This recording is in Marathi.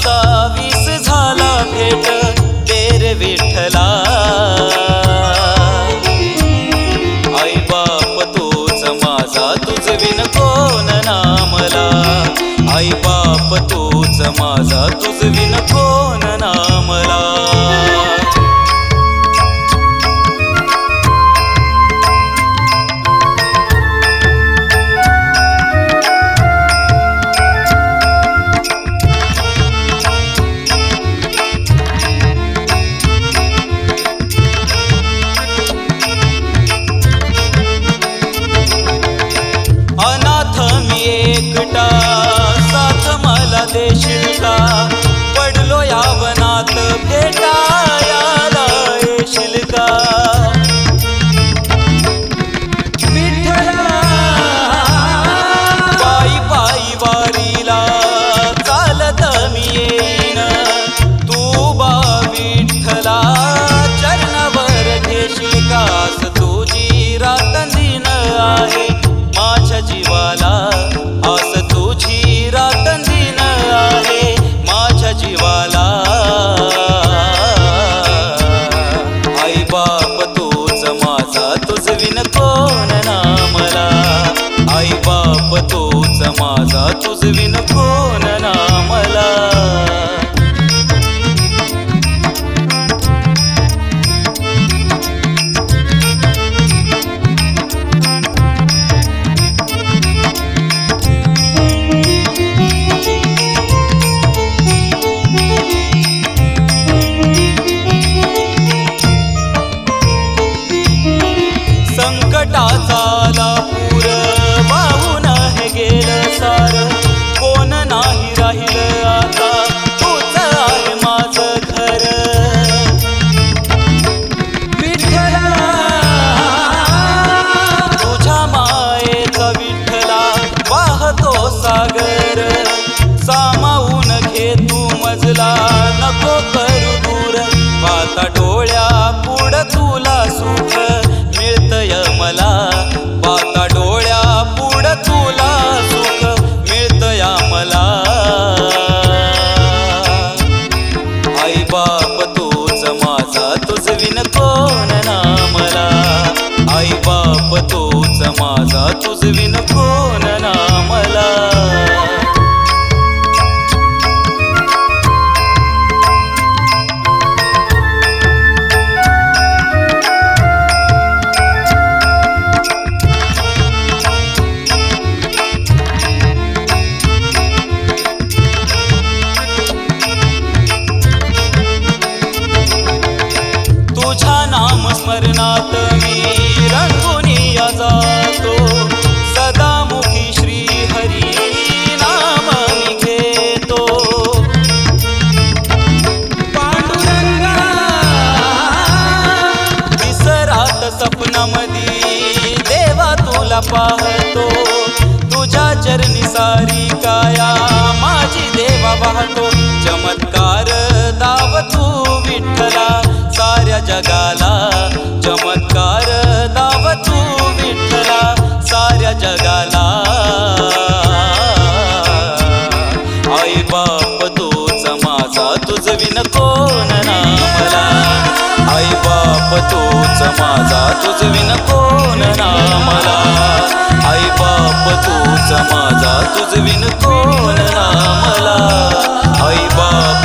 20 झाला भेट तेरे विठ्ठला। आई बाप तूच माझा तुझ विन कोण नामला। आई बाप तूच माझा तुझ विन कोण नामला। अनाथ मी एकटा साथ मला देशील का। पडलो यावनात भेटायाला येशील का। विठ्ठला पायी पायी वारीला चालत मी येईन। तू बा विठ्ठला चरणावर घेशील का। तुझी रातंदीन आहे माझ्या जीवाला। आस तुझी रातंदीन आहे माझ्या जीवाला। आई बाप तूच माझा तुझ विन कोण नामला। आई बाप तूच माझा तुझ विन कोण नामला। संकटाचा आला पूर वाहून हे गेलं सार। कोण नाही राहिलं आता तूच आहे माझं घर। विठ्ठला तुझ्या मायेचा विठ्ठला वाहतो सागर। सामावून घे तू मजला नको करू दूर। पाता डोळ्या पुढ तुला सुख मिळतय मला। पाता डोळ्या पुढ तुला सुख मिळतय मला। आई बाप तूच माझा तुझ विन कोण नामला। आई बाप तूच माझा तुझ विन कोण नामला। तुझ्या नाम स्मरणात मी रंगुनिया जातो। सदामुखी श्री हरी नाम मी घेतो। पांडुरंगा विसरात सपनामधी देवा तुला पाहतो। तुझ्या चरणी सारी काया माझी देवा वाहतो। चमत्कार दाव तू विठ्ठला साऱ्या जगाला। चमत्कार दाव तू विठ्ठला साऱ्या जगाला। आई बाप तूच माझा तुझ विन कोण नामला। आई बाप तूच माझा तुझ विन कोण नामला। आई बाप तूच माझा तुझ विन कोण नामला। आई बाप